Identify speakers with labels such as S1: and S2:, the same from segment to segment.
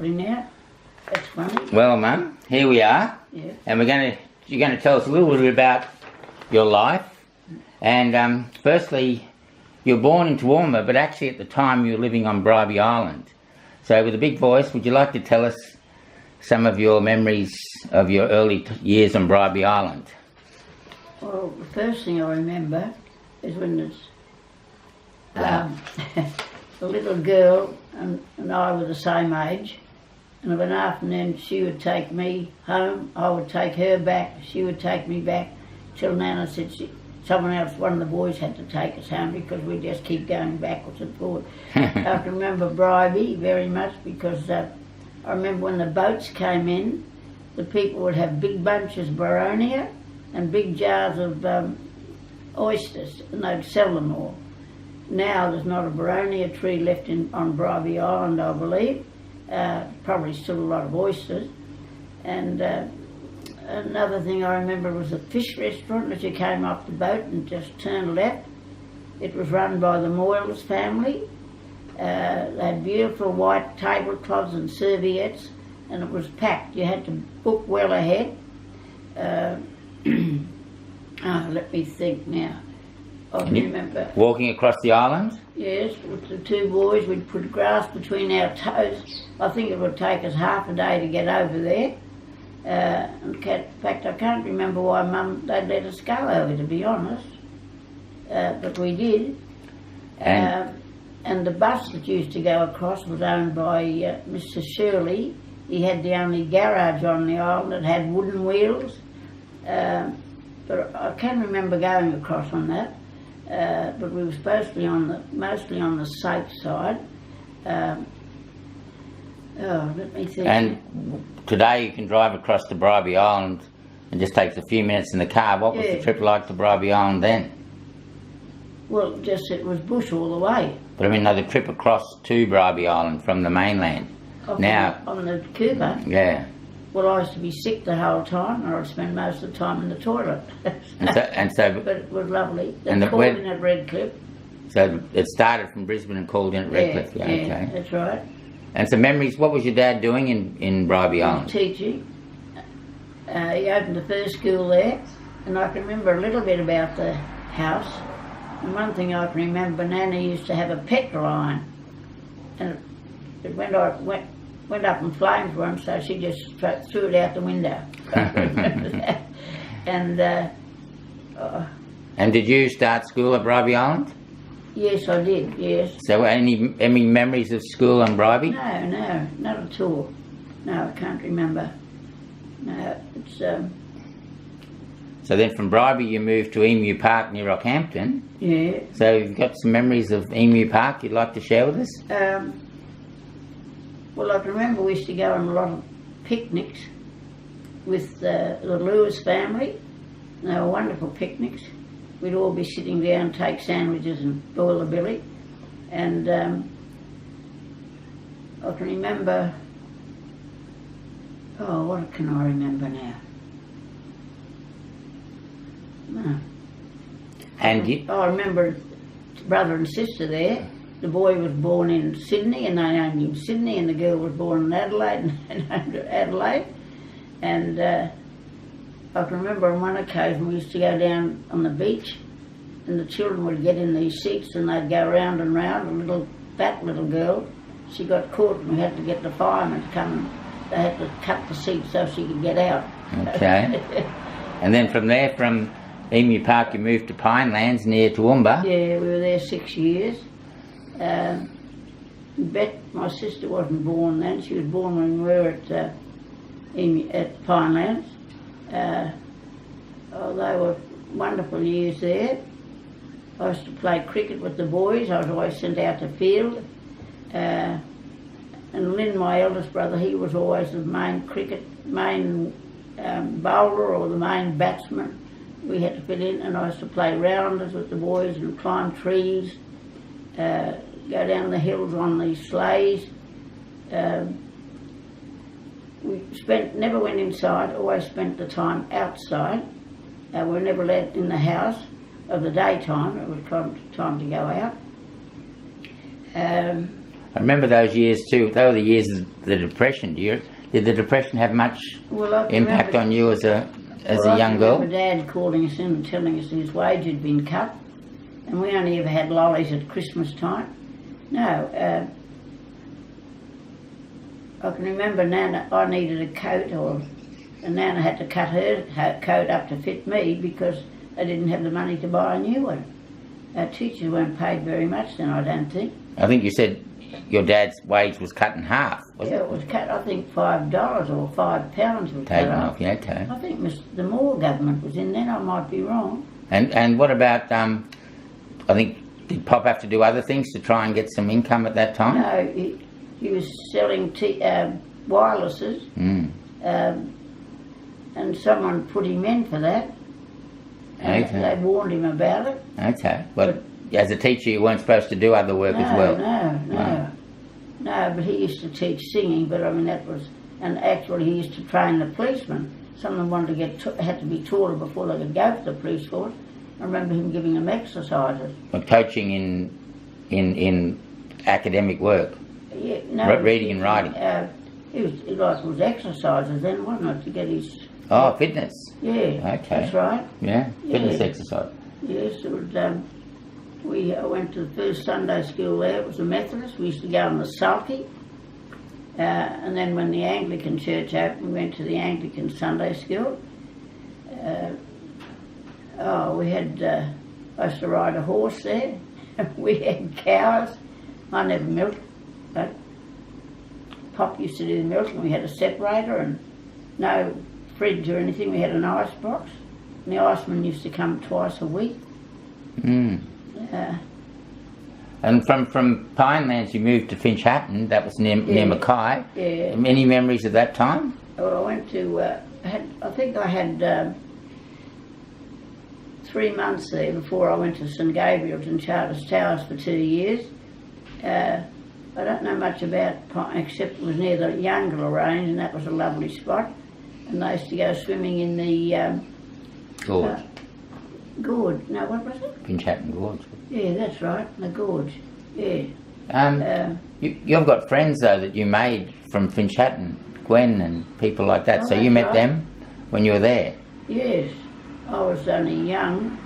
S1: now. That's funny.
S2: Well, Mum, here we are.
S1: Yeah.
S2: And you're going to tell us a little bit about your life. And firstly, you were born in Toowoomba, but actually at the time you were living on Bribie Island. So with a big voice, would you like to tell us some of your memories of your early years on Bribie Island?
S1: Well, the first thing I remember is when the little girl and I were the same age, and of an afternoon she would take me home, I would take her back, she would take me back, till Nana said someone else, one of the boys had to take us home because we just keep going backwards and forward. I can remember Bribie very much because I remember when the boats came in, the people would have big bunches of Boronia and big jars of oysters, and they'd sell them all. Now there's not a Boronia tree left on Bribie Island, I believe. Probably still a lot of oysters. And another thing I remember was a fish restaurant as you came off the boat and just turned left. It was run by the Moyles family. They had beautiful white tablecloths and serviettes, and it was packed. You had to book well ahead. Let me think now. I remember
S2: walking across the island?
S1: Yes, with the two boys, we'd put grass between our toes. I think it would take us half a day to get over there. In fact, I can't remember why Mum, they'd let us go over, to be honest. But we did. And the bus that used to go across was owned by Mr. Shirley. He had the only garage on the island that had wooden wheels. But I can remember going across on that. But we were supposed to be mostly on the safe side. Let me think.
S2: And today you can drive across to Bribie Island and just takes a few minutes in the car. What was the trip like to Bribie Island then?
S1: Well, it was bush all the way.
S2: But I mean, the trip across to Bribie Island from the mainland.
S1: On the Cooper?
S2: Yeah.
S1: Well, I used to be sick the whole time, or I'd spend most of the time in the toilet.
S2: But
S1: it was lovely. They called in at Redcliffe.
S2: So it started from Brisbane and called in at Redcliffe.
S1: Yeah,
S2: okay.
S1: That's right.
S2: And some memories. What was your dad doing in Bribie Island?
S1: Teaching. He opened the first school there, and I can remember a little bit about the house. And one thing I can remember, Nana used to have a pet lion, and it went up in flames once, so she just threw it out the window.
S2: And did you start school at Bribie Island?
S1: Yes, I did, yes.
S2: So any memories of school on Bribie?
S1: No, not at all. No, I can't remember. No, it's...
S2: So then from Bribie you moved to Emu Park near Rockhampton.
S1: Yeah.
S2: So you've got some memories of Emu Park you'd like to share with us?
S1: Well, I can remember we used to go on a lot of picnics with the Lewis family. They were wonderful picnics. We'd all be sitting down, take sandwiches and boil a billy. And I can remember... Oh, what can I remember now? No.
S2: And
S1: I remember brother and sister there. The boy was born in Sydney, and they named him Sydney, and the girl was born in Adelaide, and named her Adelaide. And I can remember on one occasion we used to go down on the beach, and the children would get in these seats, and they'd go round and round. A fat little girl, she got caught, and we had to get the firemen to come, and they had to cut the seat so she could get out.
S2: Okay. And then from there, from Emu Park, you moved to Pinelands near Toowoomba.
S1: Yeah, we were there 6 years. My sister wasn't born then. She was born when we were at Pinelands. They were wonderful years there. I used to play cricket with the boys. I was always sent out to field. And Lynn, my eldest brother, he was always the main bowler or the main batsman. We had to fit in, and I used to play rounders with the boys and climb trees, go down the hills on these sleighs. We never went inside, always spent the time outside. We were never let in the house of the daytime. It was time to go out.
S2: I remember those years too. They were the years of the Depression. Did the Depression have much impact on you as a young girl?
S1: My dad calling us in and telling us his wage had been cut, and we only ever had lollies at Christmas time. No, I can remember Nana. I needed a coat, and Nana had to cut her coat up to fit me because they didn't have the money to buy a new one. Our teachers weren't paid very much then, I don't think.
S2: I think you said your dad's wage was cut in half, wasn't
S1: it? Yeah, it was cut, I think, $5 or £5 was
S2: taken off. Yeah, okay.
S1: I think the Moore government was in then, I might be wrong.
S2: And what about, I think, did Pop have to do other things to try and get some income at that time?
S1: No, he was selling wirelesses, and someone put him in for that. And they warned him about it.
S2: Okay. But as a teacher, you weren't supposed to do other work as well?
S1: No, but he used to teach singing, but I mean that was... And actually he used to train the policemen. Some of them wanted to had to be taught before they could go for the police force. I remember him giving them exercises.
S2: But coaching in academic work?
S1: Yeah, no.
S2: Reading and writing?
S1: It was exercises then, wasn't it, to get his...
S2: Oh, fitness?
S1: Yeah,
S2: okay.
S1: That's right.
S2: Yeah, fitness exercise.
S1: Yes, it was, I went to the first Sunday school there. It was a Methodist. We used to go on the Sulky. And then when the Anglican church opened, we went to the Anglican Sunday school. We had, I used to ride a horse there. We had cows. I never milked, but Pop used to do the milk, and we had a separator and no fridge or anything. We had an ice box, and the iceman used to come twice a week.
S2: And from Pinelands you moved to Finchhatton. That was near Mackay.
S1: Yeah.
S2: Any memories of that time?
S1: Well, I went to, I think I had 3 months there before I went to St Gabriel's in Charters Towers for 2 years. I don't know much about Pine, except it was near the Youngler Range, and that was a lovely spot. And they used to go swimming in the...
S2: Gorge.
S1: Gorge. No, what was it?
S2: Finchhatton Gorge.
S1: Yeah, that's right, the gorge. Yeah.
S2: You've got friends though that you made from Finchhatton, Gwen and people like that. So you met them when you were there.
S1: Yes, I was only young.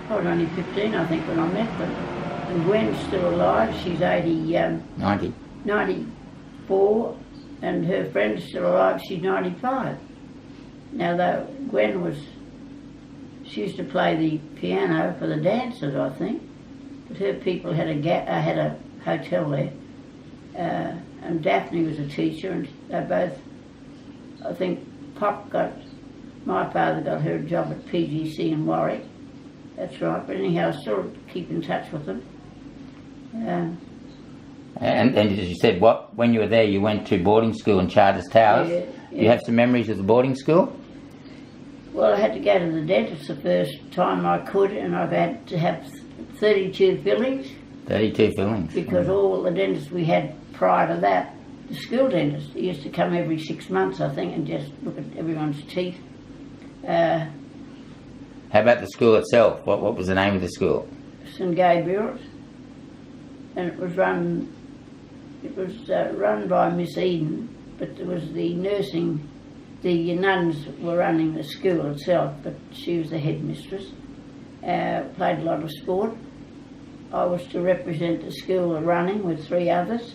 S1: I was only 15, I think, when I met them. And Gwen's still alive. She's 94, and her friend's still alive. She's 95. Now, though, Gwen was... She used to play the piano for the dancers, I think. But her people had a hotel there. And Daphne was a teacher, and they both... I think my father got her a job at PGC in Warwick. That's right. But anyhow, I still keep in touch with them.
S2: And as you said, when you were there, you went to boarding school in Charters Towers.
S1: Yeah.
S2: You have some memories of the boarding school?
S1: Well, I had to go to the dentist the first time I could, and I've had to have 32 fillings.
S2: 32 fillings.
S1: Because all the dentists we had prior to that, the school dentist, he used to come every 6 months, I think, and just look at everyone's teeth.
S2: How about the school itself? What was the name of the school?
S1: St Gabriel's. And it was run by Miss Eden, but there was the nuns were running the school itself, but she was the headmistress. Played a lot of sport. I was to represent the school running with 3 others.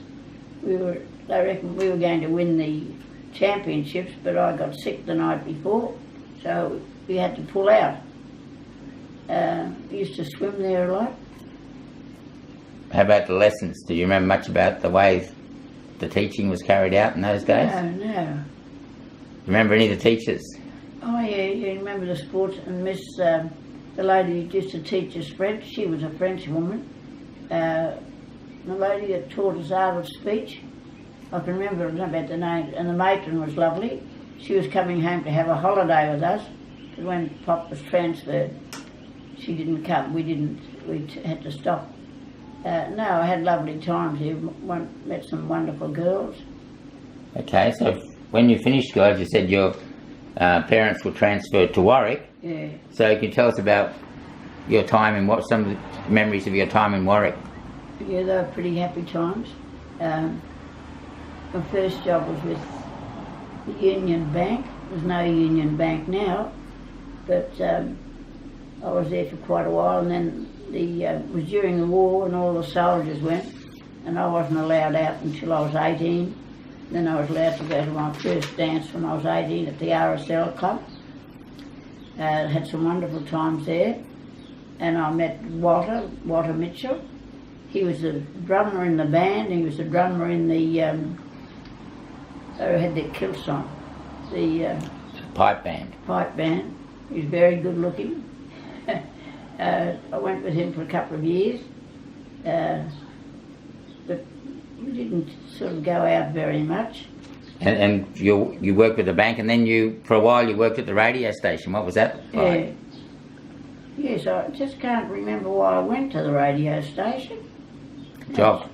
S1: They reckoned we were going to win the championships, but I got sick the night before, so we had to pull out. We used to swim there a lot.
S2: How about the lessons? Do you remember much about the way the teaching was carried out in those days?
S1: No.
S2: Remember any of the teachers?
S1: Oh yeah, you remember the sports and Miss, the lady who used to teach us French. She was a French woman. The lady that taught us art of speech. I can remember about the name. And the matron was lovely. She was coming home to have a holiday with us. But when Pop was transferred, she didn't come. We had to stop. No, I had lovely times here. Met some wonderful girls.
S2: Okay, so when you finished school, as you said, your parents were transferred to Warwick.
S1: Yeah.
S2: So can you tell us about your time and some of the memories of your time in Warwick?
S1: Yeah, they were pretty happy times. My first job was with the Union Bank. There's no Union Bank now, but I was there for quite a while, and then it was during the war and all the soldiers went, and I wasn't allowed out until I was 18. Then I was allowed to go to my first dance when I was 18 at the RSL Club. Had some wonderful times there, and I met Walter Mitchell. He was the drummer in the band. He was the drummer in the had their kilts on, the
S2: pipe band.
S1: Pipe band. He was very good looking. I went with him for a couple of years, but we didn't sort of go out very much.
S2: And you worked with the bank, and then for a while you worked at the radio station. What was that like?
S1: Yes, I just can't remember why I went to the radio station.
S2: Job.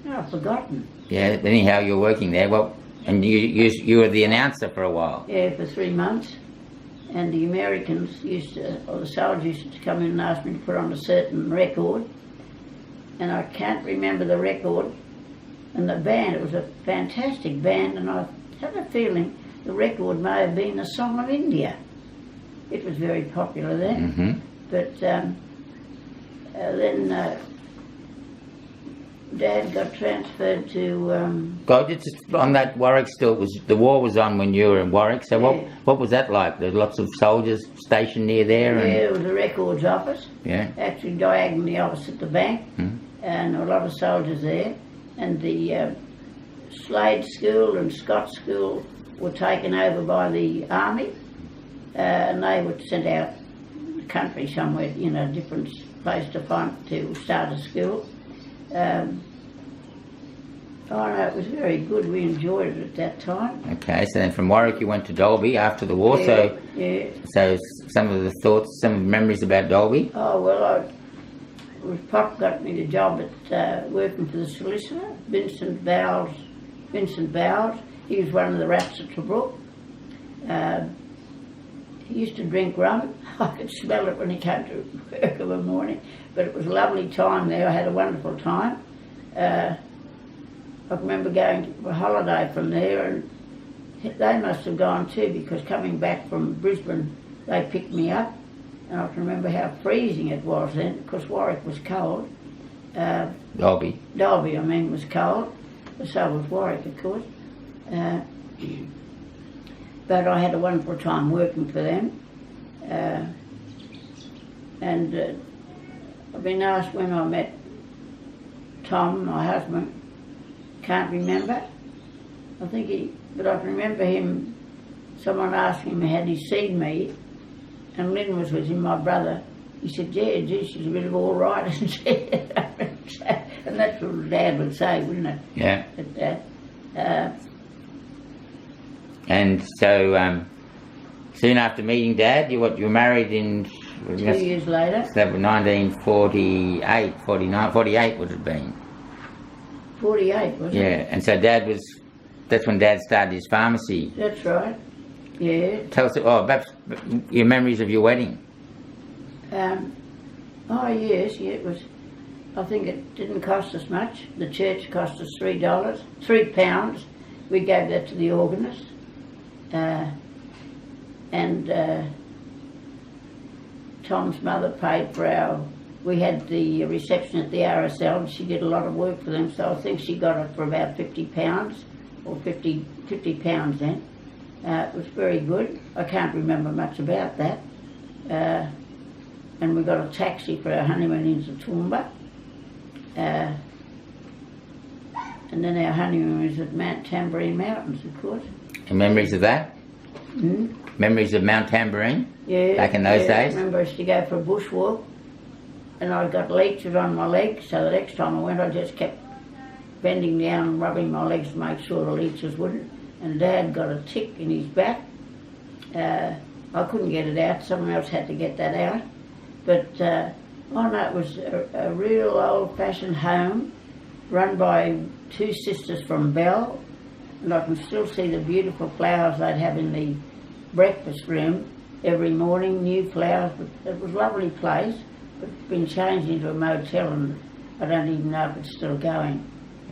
S1: I've forgotten.
S2: Yeah. Anyhow, you're working there. Well, and you were the announcer for a while.
S1: Yeah, for 3 months. And the Americans or the soldiers used to come in and ask me to put on a certain record, and I can't remember the record. And the band, it was a fantastic band, and I have a feeling the record may have been a Song of India. It was very popular then.
S2: Mm-hmm.
S1: But then Dad got transferred to...
S2: just on that, Warwick still the war was on when you were in Warwick, so what was that like? There's lots of soldiers stationed near there?
S1: Yeah, it was the records office.
S2: Yeah.
S1: Actually diagonally opposite the bank.
S2: Mm.
S1: And a lot of soldiers there. And the Slade School and Scott School were taken over by the Army, and they were sent out the country somewhere, different place to start a school. It was very good. We enjoyed it at that time.
S2: Okay, so then from Warwick you went to Dalby after the war.
S1: Yeah.
S2: So some of the thoughts, some of the memories about Dalby.
S1: Oh well, Pop got me the job at working for the solicitor, Vincent Bowles. He was one of the rats at Tobruk. He used to drink rum. I could smell it when he came to work of a morning. But it was a lovely time there. I had a wonderful time. I remember going for a holiday from there, and they must have gone too, because coming back from Brisbane, they picked me up. And I can remember how freezing it was then, because Warwick was cold.
S2: Dalby,
S1: was cold. So was Warwick, of course. But I had a wonderful time working for them. And I've been asked when I met Tom, my husband. Can't remember. But I can remember him, someone asking him had he seen me, and Lynn was with him, my brother. He said, yeah, gee, she's a bit of all right, isn't she? And that's what Dad would say, wouldn't it?
S2: Yeah.
S1: But,
S2: and so soon after meeting Dad, you were married in...
S1: 2 years later.
S2: So that was 1948, 49, 48 would it have been?
S1: 48, wasn't it?
S2: Yeah, and so that's when Dad started his pharmacy.
S1: That's right, yeah.
S2: Tell us, perhaps your memories of your wedding.
S1: Yes, it was, I think it didn't cost us much. The church cost us £3. We gave that to the organist. And Tom's mother paid for we had the reception at the RSL, and she did a lot of work for them, so I think she got it for about £50, or 50 pounds then. It was very good. I can't remember much about that. And we got a taxi for our honeymoon into Toowoomba. And then our honeymoon was at Mount Tamborine Mountains, of course.
S2: And memories of that?
S1: Mm?
S2: Memories of Mount Tamborine?
S1: Yeah.
S2: Back in those days?
S1: I remember I used to go for a bushwalk, and I got leeches on my legs, so the next time I went I just kept bending down and rubbing my legs to make sure the leeches wouldn't. And Dad got a tick in his back. I couldn't get it out, someone else had to get that out. But it was a real old-fashioned home run by two sisters from Bell, and I can still see the beautiful flowers they'd have in the breakfast room every morning, new flowers. But it was a lovely place, but it's been changed into a motel, and I don't even know if it's still going.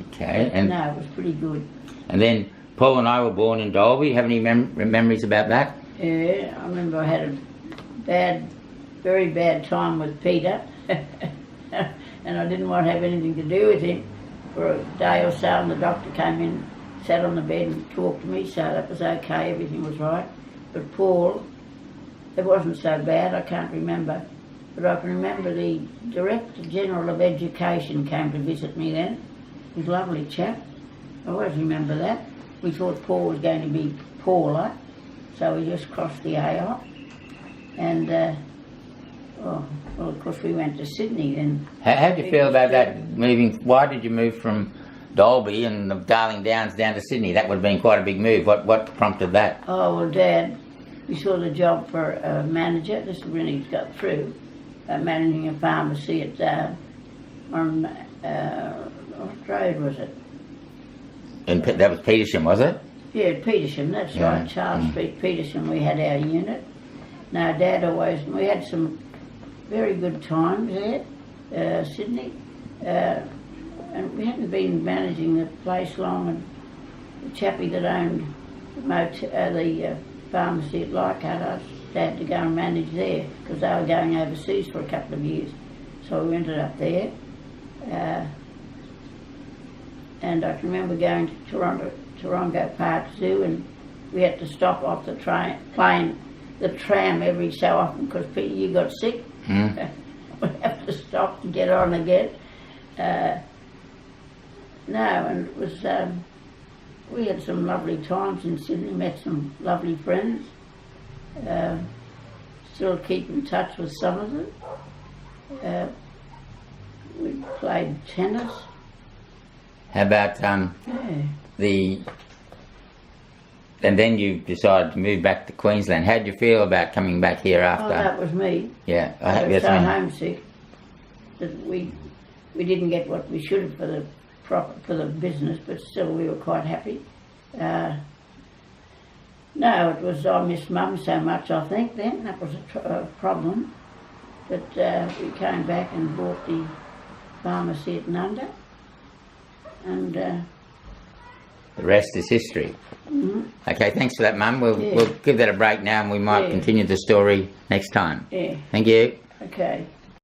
S2: Okay.
S1: But
S2: And
S1: no, it was pretty good.
S2: and then Paul and I were born in Dalby. Have any memories about that?
S1: Yeah, I remember I had a very bad time with Peter, and I didn't want to have anything to do with him for a day or so, and the doctor came in, sat on the bed and talked to me, so that was okay, everything was right. But Paul, it wasn't so bad, I can't remember. But I can remember the Director General of Education came to visit me then. He was a lovely chap. I always remember that. We thought Paul was going to be Paula, so we just crossed the A off. And, well, of course we went to Sydney then.
S2: How did you feel about that moving? Why did you move from Dalby and the Darling Downs down to Sydney? That would have been quite a big move. What prompted that?
S1: Oh, well, Dad, we saw the job for a manager. This is when he got through, managing a pharmacy at, on, what road was it?
S2: And that was Petersham, was it?
S1: Yeah, Petersham, that's
S2: Yeah.
S1: right, Charles Street, Petersham, we had our unit. Now, Dad we had some very good times there, Sydney, and we hadn't been managing the place long, and the chappie that owned the pharmacy at Leichhardt asked Dad to go and manage there, because they were going overseas for a couple of years. So we ended up there, and I can remember going to Toronto Park Zoo, and we had to stop off the tram every so often because Peter, you got sick.
S2: Mm.
S1: We have to stop and get on again. No, and it was, we had some lovely times in Sydney, met some lovely friends. Still keep in touch with some of them. We played tennis.
S2: How about
S1: Yeah.
S2: and then you decided to move back to Queensland. How did you feel about coming back here
S1: Oh,
S2: after?
S1: that was me.
S2: Yeah,
S1: I was
S2: that's
S1: so
S2: fine.
S1: homesick that we didn't get what we should have for the business, but still we were quite happy. No, it was I missed Mum so much. I think then that was a problem. But we came back and bought the pharmacy at Nunda, and
S2: The rest is history.
S1: mhm,
S2: Okay, thanks for that, Mum. We'll
S1: Yeah.
S2: we'll give that a break now, and we might
S1: Yeah.
S2: continue the story next time.
S1: yeah,
S2: Thank you.
S1: okay.